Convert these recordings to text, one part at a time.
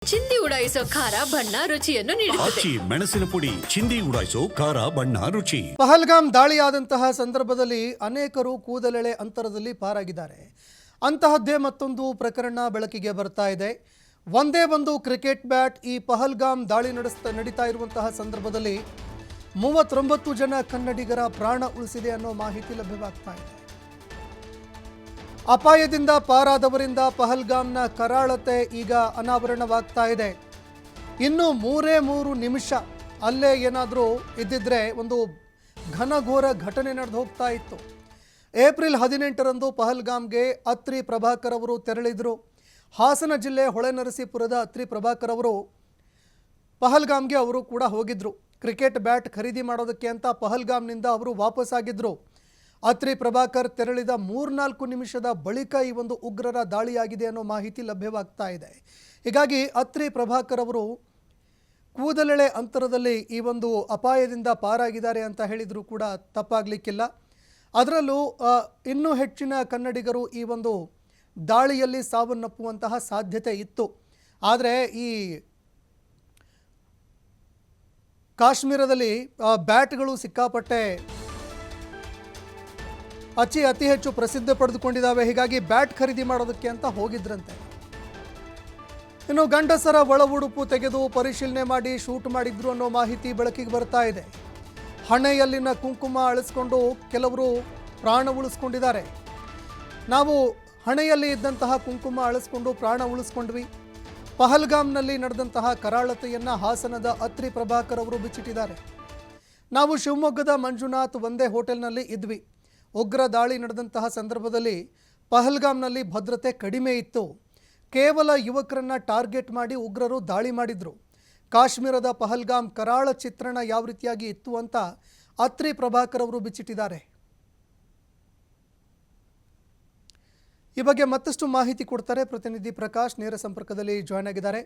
ಚಿಂದಿ ಉಡಾಯಿಸೋ ಖಾರ ಬಣ್ಣ ರುಚಿಯನ್ನು ನೀಡುತ್ತದೆ. ಮೆಣಸಿನ ಪುಡಿ ಚಿಂದಿ ಉಡಾಯಿಸೋ ಖಾರ ಬಣ್ಣ ರುಚಿ. ಪಹಲ್ಗಾಮ್ ದಾಳಿಯಾದಂತಹ ಸಂದರ್ಭದಲ್ಲಿ ಅನೇಕರು ಕೂದಲೆಳೆ ಅಂತರದಲ್ಲಿ ಪಾರಾಗಿದ್ದಾರೆ. ಅಂತಹದ್ದೇ ಮತ್ತೊಂದು ಪ್ರಕರಣ ಬೆಳಕಿಗೆ ಬರ್ತಾ ಇದೆ. ಒಂದೇ ಒಂದು ಕ್ರಿಕೆಟ್ ಬ್ಯಾಟ್ ಈ ಪಹಲ್ಗಾಮ್ ದಾಳಿ ನಡೀತಾ ಇರುವಂತಹ ಸಂದರ್ಭದಲ್ಲಿ 39 ಜನ ಕನ್ನಡಿಗರ ಪ್ರಾಣ ಉಳಿಸಿದೆ ಅನ್ನೋ ಮಾಹಿತಿ ಲಭ್ಯವಾಗ್ತಾ ಇದೆ. ಅಪಾಯದಿಂದ ಪಾರಾದವರಿಂದ ಪಹಲ್ಗಾಮ್ನ ಕರಾಳತೆ ಈಗ ಅನಾವರಣವಾಗ್ತಾ ಇದೆ. ಇನ್ನು 3 ನಿಮಿಷ ಅಲ್ಲೇ ಏನಾದರೂ ಇದ್ದಿದ್ರೆ ಒಂದು ಘನಘೋರ ಘಟನೆ ನಡೆದು ಹೋಗ್ತಾ ಇತ್ತು. ಏಪ್ರಿಲ್ 18ರಂದು ಪಹಲ್ಗಾಮ್ಗೆ ಅತ್ರಿ ಪ್ರಭಾಕರ್ ಅವರು ತೆರಳಿದರು. ಹಾಸನ ಜಿಲ್ಲೆ ಹೊಳೆನರಸೀಪುರದ ಅತ್ರಿ ಪ್ರಭಾಕರ್ ಅವರು ಪಹಲ್ಗಾಮ್ಗೆ ಅವರು ಕೂಡ ಹೋಗಿದ್ರು. ಕ್ರಿಕೆಟ್ ಬ್ಯಾಟ್ ಖರೀದಿ ಮಾಡೋದಕ್ಕೆ ಅಂತ ಪಹಲ್ಗಾಮ್ನಿಂದ ಅವರು ವಾಪಸ್ಸಾಗಿದ್ದರು. ಅತ್ರಿ ಪ್ರಭಾಕರ್ ತೆರಳಿದ 3-4 ನಿಮಿಷದ ಬಳಿಕ ಈ ಒಂದು ಉಗ್ರರ ದಾಳಿಯಾಗಿದೆ ಅನ್ನೋ ಮಾಹಿತಿ ಲಭ್ಯವಾಗ್ತಾ ಇದೆ. ಹೀಗಾಗಿ ಅತ್ರಿ ಪ್ರಭಾಕರ್ ಅವರು ಕೂದಲೆಳೆ ಅಂತರದಲ್ಲಿ ಈ ಒಂದು ಅಪಾಯದಿಂದ ಪಾರಾಗಿದ್ದಾರೆ ಅಂತ ಹೇಳಿದರೂ ಕೂಡ ತಪ್ಪಾಗಲಿಕ್ಕಿಲ್ಲ. ಅದರಲ್ಲೂ ಇನ್ನೂ ಹೆಚ್ಚಿನ ಕನ್ನಡಿಗರು ಈ ಒಂದು ದಾಳಿಯಲ್ಲಿ ಸಾವನ್ನಪ್ಪುವಂತಹ ಸಾಧ್ಯತೆ ಇತ್ತು. ಆದರೆ ಈ ಕಾಶ್ಮೀರದಲ್ಲಿ ಬ್ಯಾಟ್ಗಳು ಸಿಕ್ಕಾಪಟ್ಟೆ ಅತಿ ಹೆಚ್ಚು ಪ್ರಸಿದ್ಧ ಪಡೆದುಕೊಂಡಿದ್ದಾವೆ. ಹೀಗಾಗಿ ಬ್ಯಾಟ್ ಖರೀದಿ ಮಾಡೋದಕ್ಕೆ ಅಂತ ಹೋಗಿದ್ರಂತೆ. ಇನ್ನು ಗಂಡಸರ ಒಳ ಉಡುಪು ತೆಗೆದು ಪರಿಶೀಲನೆ ಮಾಡಿ ಶೂಟ್ ಮಾಡಿದ್ರು ಅನ್ನೋ ಮಾಹಿತಿ ಬೆಳಕಿಗೆ ಬರ್ತಾ ಇದೆ. ಹಣೆಯಲ್ಲಿನ ಕುಂಕುಮ ಅಳಿಸ್ಕೊಂಡು ಕೆಲವರು ಪ್ರಾಣ ಉಳಿಸ್ಕೊಂಡಿದ್ದಾರೆ. ನಾವು ಹಣೆಯಲ್ಲಿ ಇದ್ದಂತಹ ಕುಂಕುಮ ಅಳಿಸ್ಕೊಂಡು ಪ್ರಾಣ ಉಳಿಸ್ಕೊಂಡ್ವಿ. ಪಹಲ್ಗಾಮ್ನಲ್ಲಿ ನಡೆದಂತಹ ಕರಾಳತೆಯನ್ನು ಹಾಸನದ ಅತ್ರಿ ಪ್ರಭಾಕರ್ ಅವರು ಬಿಚ್ಚಿಟ್ಟಿದ್ದಾರೆ. ನಾವು ಶಿವಮೊಗ್ಗದ ಮಂಜುನಾಥ್ ಒಂದೇ ಹೋಟೆಲ್ನಲ್ಲಿ ಇದ್ವಿ. ಉಗ್ರ ದಾಳಿ ನಡೆದಂತಹ ಸಂದರ್ಭದಲ್ಲಿ ಪಹಲ್ಗಾಮ್ನಲ್ಲಿ ಭದ್ರತೆ ಕಡಿಮೆ ಇತ್ತು. ಕೇವಲ ಯುವಕರನ್ನು ಟಾರ್ಗೆಟ್ ಮಾಡಿ ಉಗ್ರರು ದಾಳಿ ಮಾಡಿದರು. ಕಾಶ್ಮೀರದ ಪಹಲ್ಗಾಮ್ ಕರಾಳ ಚಿತ್ರಣ ಯಾವ ರೀತಿಯಾಗಿ ಇತ್ತು ಅಂತ ಅತ್ರಿ ಪ್ರಭಾಕರ್ ಅವರು ಬಿಚ್ಚಿಟ್ಟಿದ್ದಾರೆ. ಈ ಬಗ್ಗೆ ಮತ್ತಷ್ಟು ಮಾಹಿತಿ ಕೊಡ್ತಾರೆ ಪ್ರತಿನಿಧಿ ಪ್ರಕಾಶ್, ನೇರ ಸಂಪರ್ಕದಲ್ಲಿ ಜಾಯ್ನ್ ಆಗಿದ್ದಾರೆ.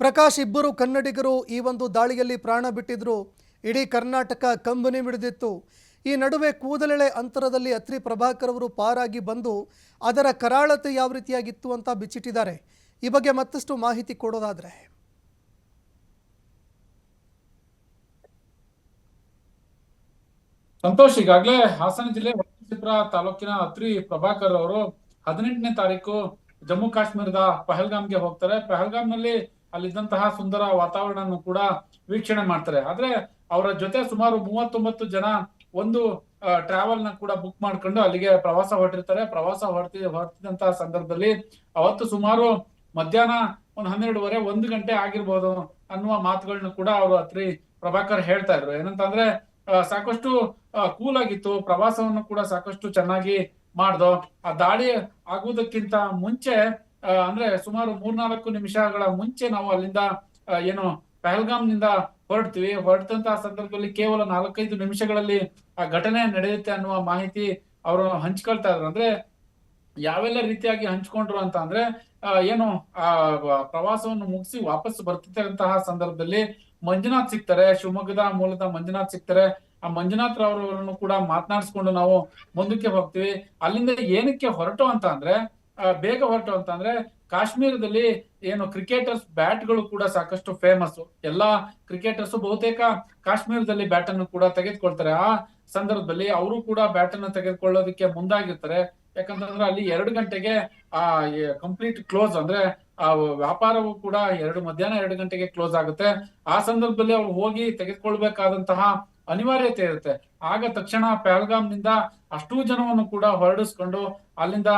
ಪ್ರಕಾಶ್, ಇಬ್ಬರು ಕನ್ನಡಿಗರು ಈ ಒಂದು ದಾಳಿಯಲ್ಲಿ ಪ್ರಾಣ ಬಿಟ್ಟಿದ್ರು. ಇಡೀ ಕರ್ನಾಟಕ ಕಂಬನಿ ಮಿಡಿದಿತ್ತು. ಈ ನಡುವೆ ಕೂದಲೆಳೆ ಅಂತರದಲ್ಲಿ ಅತ್ರಿ ಪ್ರಭಾಕರ್ ಅವರು ಪಾರಾಗಿ ಬಂದು ಅದರ ಕರಾಳತೆ ಯಾವ ರೀತಿಯಾಗಿತ್ತು ಅಂತ ಬಿಚ್ಚಿಟ್ಟಿದ್ದಾರೆ. ಈ ಬಗ್ಗೆ ಮತ್ತಷ್ಟು ಮಾಹಿತಿ ಕೊಡೋದಾದ್ರೆ. ಸಂತೋಷ್, ಈಗಾಗಲೇ ಹಾಸನ ಜಿಲ್ಲೆ ಹೊಳೆನರಸೀಪುರ ತಾಲೂಕಿನ ಅತ್ರಿ ಪ್ರಭಾಕರ್ ಅವರು 18ನೇ ತಾರೀಕು ಜಮ್ಮು ಕಾಶ್ಮೀರದ ಪಹಲ್ಗಾಮ್ಗೆ ಹೋಗ್ತಾರೆ. ಪಹಲ್ಗಾಮ್ನಲ್ಲಿ ಅಲ್ಲಿದ್ದಂತಹ ಸುಂದರ ವಾತಾವರಣ ಕೂಡ ವೀಕ್ಷಣೆ ಮಾಡ್ತಾರೆ. ಆದ್ರೆ ಅವರ ಜೊತೆ ಸುಮಾರು 39 ಜನ ಒಂದು ಟ್ರಾವೆಲ್ ನ ಕೂಡ ಬುಕ್ ಮಾಡ್ಕೊಂಡು ಅಲ್ಲಿಗೆ ಪ್ರವಾಸ ಹೊರಟಿರ್ತಾರೆ. ಪ್ರವಾಸ ಹೊರಟಿದಂತಹ ಸಂದರ್ಭದಲ್ಲಿ ಅವತ್ತು ಸುಮಾರು ಮಧ್ಯಾಹ್ನ 12:30 1 ಗಂಟೆ ಆಗಿರ್ಬೋದು ಅನ್ನುವ ಮಾತುಗಳನ್ನ ಕೂಡ ಅವರು ಅತ್ರಿ ಪ್ರಭಾಕರ್ ಹೇಳ್ತಾ ಇದ್ರು. ಏನಂತಂದ್ರೆ ಸಾಕಷ್ಟು ಕೂಲ್ ಆಗಿತ್ತು, ಪ್ರವಾಸವನ್ನು ಕೂಡ ಸಾಕಷ್ಟು ಚೆನ್ನಾಗಿ ಮಾಡ್ದೋ. ಆ ದಾಳಿ ಆಗುವುದಕ್ಕಿಂತ ಮುಂಚೆ ಅಂದ್ರೆ ಸುಮಾರು 3-4 ನಿಮಿಷಗಳ ಮುಂಚೆ ನಾವು ಅಲ್ಲಿಂದ ಏನು ಪಹಲ್ಗಾಮ್ ನಿಂದ ಹೊರಟಂತಹ ಸಂದರ್ಭದಲ್ಲಿ ಕೇವಲ 4-5 ನಿಮಿಷಗಳಲ್ಲಿ ಆ ಘಟನೆ ನಡೆಯುತ್ತೆ ಅನ್ನುವ ಮಾಹಿತಿ ಅವರು ಹಂಚ್ಕೊಳ್ತಾ ಇದ್ರು. ಅಂದ್ರೆ ಯಾವೆಲ್ಲ ರೀತಿಯಾಗಿ ಹಂಚ್ಕೊಂಡ್ರು ಅಂತ ಅಂದ್ರೆ ಏನು ಆ ಪ್ರವಾಸವನ್ನು ಮುಗಿಸಿ ವಾಪಸ್ ಬರ್ತಿದ್ದಂತಹ ಸಂದರ್ಭದಲ್ಲಿ ಮಂಜುನಾಥ್ ಸಿಗ್ತಾರೆ, ಶಿವಮೊಗ್ಗದ ಮೂಲದ ಮಂಜುನಾಥ್ ಸಿಗ್ತಾರೆ. ಆ ಮಂಜುನಾಥ್ ಅವರನ್ನು ಕೂಡ ಮಾತನಾಡಿಸ್ಕೊಂಡು ನಾವು ಮುಂದಕ್ಕೆ ಹೋಗ್ತೀವಿ. ಅಲ್ಲಿಂದ ಏನಕ್ಕೆ ಹೊರಟು ಅಂತ ಅಂದ್ರೆ ಬೇಗ ಹೊರಟು ಅಂತ ಅಂದ್ರೆ ಕಾಶ್ಮೀರದಲ್ಲಿ ಏನು ಕ್ರಿಕೆಟರ್ಸ್ ಬ್ಯಾಟ್ಗಳು ಕೂಡ ಸಾಕಷ್ಟು ಫೇಮಸ್. ಎಲ್ಲಾ ಕ್ರಿಕೆಟರ್ಸ್ ಬಹುತೇಕ ಕಾಶ್ಮೀರದಲ್ಲಿ ಬ್ಯಾಟ್ ಅನ್ನು ಕೂಡ ತೆಗೆದುಕೊಳ್ತಾರೆ. ಆ ಸಂದರ್ಭದಲ್ಲಿ ಅವರು ಕೂಡ ಬ್ಯಾಟ್ ಅನ್ನು ತೆಗೆದುಕೊಳ್ಳೋದಕ್ಕೆ ಮುಂದಾಗಿರ್ತಾರೆ. ಯಾಕಂತಂದ್ರೆ ಅಲ್ಲಿ 2 ಗಂಟೆಗೆ ಆ ಕಂಪ್ಲೀಟ್ ಕ್ಲೋಸ್, ಅಂದ್ರೆ ಆ ವ್ಯಾಪಾರವು ಕೂಡ ಮಧ್ಯಾಹ್ನ 2 ಗಂಟೆಗೆ ಕ್ಲೋಸ್ ಆಗುತ್ತೆ. ಆ ಸಂದರ್ಭದಲ್ಲಿ ಅವ್ರು ಹೋಗಿ ತೆಗೆದುಕೊಳ್ಬೇಕಾದಂತಹ ಅನಿವಾರ್ಯತೆ ಇರುತ್ತೆ. ಆಗ ತಕ್ಷಣ ಪಹಲ್ಗಾಮ್ ನಿಂದ ಅಷ್ಟೂ ಜನವನ್ನು ಕೂಡ ಹೊರಡಿಸ್ಕೊಂಡು ಅಲ್ಲಿಂದ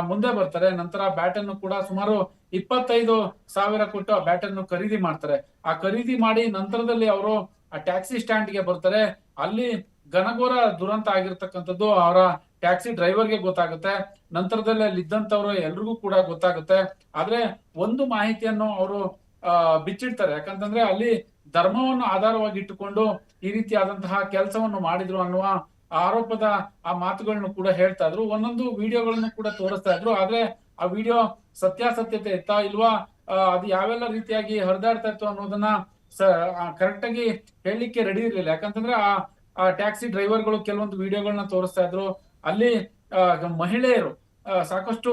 ಮುಂದೆ ಬರ್ತಾರೆ. ನಂತರ ಬ್ಯಾಟ್ ಅನ್ನು ಕೂಡ ಸುಮಾರು 25,000 ಕೊಟ್ಟು ಆ ಬ್ಯಾಟ್ ಅನ್ನು ಖರೀದಿ ಮಾಡ್ತಾರೆ. ಆ ಖರೀದಿ ಮಾಡಿ ನಂತರದಲ್ಲಿ ಅವರು ಆ ಟ್ಯಾಕ್ಸಿ ಸ್ಟ್ಯಾಂಡ್ ಗೆ ಬರ್ತಾರೆ. ಅಲ್ಲಿ ಘನಘೋರ ದುರಂತ ಆಗಿರ್ತಕ್ಕಂಥದ್ದು ಅವರ ಟ್ಯಾಕ್ಸಿ ಡ್ರೈವರ್ಗೆ ಗೊತ್ತಾಗುತ್ತೆ. ನಂತರದಲ್ಲಿ ಅಲ್ಲಿ ಇದ್ದಂತವ್ರು ಎಲ್ರಿಗೂ ಕೂಡ ಗೊತ್ತಾಗುತ್ತೆ. ಆದ್ರೆ ಒಂದು ಮಾಹಿತಿಯನ್ನು ಅವರು ಬಿಚ್ಚಿಡ್ತಾರೆ. ಯಾಕಂತಂದ್ರೆ ಅಲ್ಲಿ ಧರ್ಮವನ್ನು ಆಧಾರವಾಗಿ ಇಟ್ಟುಕೊಂಡು ಈ ರೀತಿಯಾದಂತಹ ಕೆಲಸವನ್ನು ಮಾಡಿದ್ರು ಅನ್ನುವ ಆರೋಪದ ಆ ಮಾತುಗಳನ್ನು ಕೂಡ ಹೇಳ್ತಾ ಇದ್ರು. ಒಂದೊಂದು ವಿಡಿಯೋಗಳನ್ನು ಕೂಡ ತೋರಿಸ್ತಾ ಇದ್ರು. ಆದ್ರೆ ಆ ವಿಡಿಯೋ ಸತ್ಯಾಸತ್ಯತೆ ಇತ್ತಾ ಇಲ್ವಾ, ಅದು ಯಾವೆಲ್ಲ ರೀತಿಯಾಗಿ ಹರಿದಾಡ್ತಾ ಇತ್ತು ಅನ್ನೋದನ್ನ ಕರೆಕ್ಟ್ ಆಗಿ ಹೇಳಲಿಕ್ಕೆ ರೆಡಿ ಇರ್ಲಿಲ್ಲ. ಯಾಕಂತಂದ್ರೆ ಆ ಟ್ಯಾಕ್ಸಿ ಡ್ರೈವರ್ಗಳು ಕೆಲವೊಂದು ವಿಡಿಯೋಗಳನ್ನ ತೋರಿಸ್ತಾ ಇದ್ರು. ಅಲ್ಲಿ ಮಹಿಳೆಯರು ಸಾಕಷ್ಟು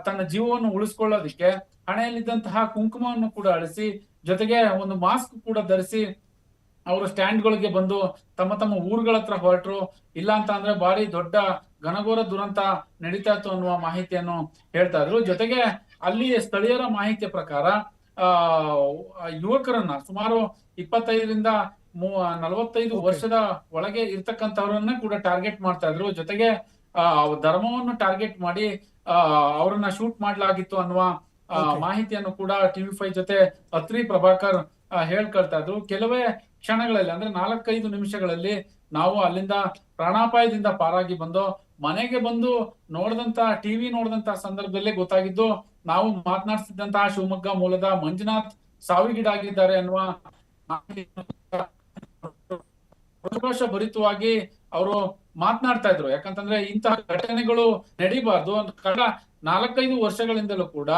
ತನ್ನ ಜೀವವನ್ನು ಉಳಿಸ್ಕೊಳ್ಳೋದಿಕ್ಕೆ ಹಣೆಯಲ್ಲಿದ್ದಂತಹ ಕುಂಕುಮವನ್ನು ಕೂಡ ಅಳಿಸಿ, ಜೊತೆಗೆ ಒಂದು ಮಾಸ್ಕ್ ಕೂಡ ಧರಿಸಿ ಅವರು ಸ್ಟ್ಯಾಂಡ್ಗಳಿಗೆ ಬಂದು ತಮ್ಮ ತಮ್ಮ ಊರುಗಳ ಹತ್ರ ಹೊರಟರು. ಇಲ್ಲ ಅಂತ ಅಂದ್ರೆ ಭಾರಿ ದೊಡ್ಡ ಘನಘೋರ ದುರಂತ ನಡೀತಾ ಇತ್ತು ಅನ್ನುವ ಮಾಹಿತಿಯನ್ನು ಹೇಳ್ತಾ ಇದ್ರು. ಜೊತೆಗೆ ಅಲ್ಲಿ ಸ್ಥಳೀಯರ ಮಾಹಿತಿಯ ಪ್ರಕಾರ ಯುವಕರನ್ನ ಸುಮಾರು 25ರಿಂದ 45 ವರ್ಷದ ಒಳಗೆ ಇರ್ತಕ್ಕಂಥವ್ರನ್ನ ಕೂಡ ಟಾರ್ಗೆಟ್ ಮಾಡ್ತಾ ಇದ್ರು. ಜೊತೆಗೆ ಧರ್ಮವನ್ನು ಟಾರ್ಗೆಟ್ ಮಾಡಿ ಅವರನ್ನ ಶೂಟ್ ಮಾಡ್ಲಾಗಿತ್ತು ಅನ್ನುವ ಮಾಹಿತಿಯನ್ನು ಕೂಡ TV5 ಜೊತೆ ಅತ್ರಿ ಪ್ರಭಾಕರ್ ಹೇಳ್ಕೊಳ್ತಾ ಇದ್ರು. ಕೆಲವೇ ಕ್ಷಣಗಳಲ್ಲಿ ಅಂದ್ರೆ 4-5 ನಿಮಿಷಗಳಲ್ಲಿ ನಾವು ಅಲ್ಲಿಂದ ಪ್ರಾಣಾಪಾಯದಿಂದ ಪಾರಾಗಿ ಬಂದು ಮನೆಗೆ ಬಂದು ಟಿವಿ ನೋಡಿದಂತ ಸಂದರ್ಭದಲ್ಲೇ ಗೊತ್ತಾಗಿದ್ದು ನಾವು ಮಾತನಾಡ್ತಿದ್ದಂತಹ ಶಿವಮೊಗ್ಗ ಮೂಲದ ಮಂಜುನಾಥ್ ಸಾವಿಗೀಡಾಗಿದ್ದಾರೆ ಅನ್ನುವ ಆಕ್ರೋಶ ಭರಿತವಾಗಿ ಅವರು ಮಾತನಾಡ್ತಾ ಇದ್ರು. ಯಾಕಂತಂದ್ರೆ ಇಂತಹ ಘಟನೆಗಳು ನಡೀಬಾರ್ದು. ಕಳೆದ 4-5 ವರ್ಷಗಳಿಂದಲೂ ಕೂಡ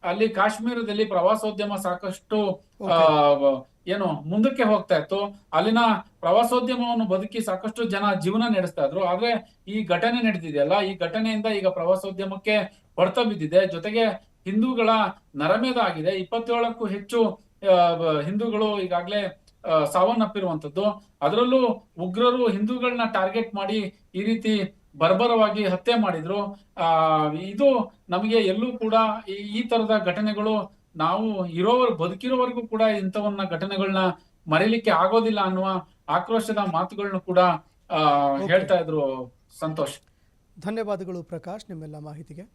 ಅಲ್ಲಿ ಕಾಶ್ಮೀರದಲ್ಲಿ ಪ್ರವಾಸೋದ್ಯಮ ಸಾಕಷ್ಟು ಮುಂದಕ್ಕೆ ಹೋಗ್ತಾ ಇತ್ತು. ಅಲ್ಲಿನ ಪ್ರವಾಸೋದ್ಯಮವನ್ನು ಬದುಕಿ ಸಾಕಷ್ಟು ಜನ ಜೀವನ ನಡೆಸ್ತಾ ಇದ್ರು. ಆದ್ರೆ ಈ ಘಟನೆ ನಡೆದಿದೆಯಲ್ಲ, ಈ ಘಟನೆಯಿಂದ ಈಗ ಪ್ರವಾಸೋದ್ಯಮಕ್ಕೆ ಹೊಡೆತ ಬಿದ್ದಿದೆ. ಜೊತೆಗೆ ಹಿಂದೂಗಳ ನರಮೇಧ ಆಗಿದೆ. 27ಕ್ಕೂ ಹೆಚ್ಚು ಹಿಂದೂಗಳು ಈಗಾಗಲೇ ಸಾವನ್ನಪ್ಪಿರುವಂತದ್ದು. ಅದರಲ್ಲೂ ಉಗ್ರರು ಹಿಂದೂಗಳನ್ನ ಟಾರ್ಗೆಟ್ ಮಾಡಿ ಈ ರೀತಿ ಬರ್ಬರವಾಗಿ ಹತ್ಯೆ ಮಾಡಿದ್ರು. ಇದು ನಮಗೆ ಎಲ್ಲೂ ಕೂಡ ಈ ತರದ ಘಟನೆಗಳು ನಾವು ಬದುಕಿರೋವರೆಗೂ ಕೂಡ ಇಂಥವನ್ನ ಘಟನೆಗಳನ್ನ ಮರೀಲಿಕ್ಕೆ ಆಗೋದಿಲ್ಲ ಅನ್ನುವ ಆಕ್ರೋಶದ ಮಾತುಗಳನ್ನ ಕೂಡ ಹೇಳ್ತಾ ಇದ್ರು ಸಂತೋಷ್. ಧನ್ಯವಾದಗಳು ಪ್ರಕಾಶ್ ನಿಮ್ಮೆಲ್ಲ ಮಾಹಿತಿಗೆ.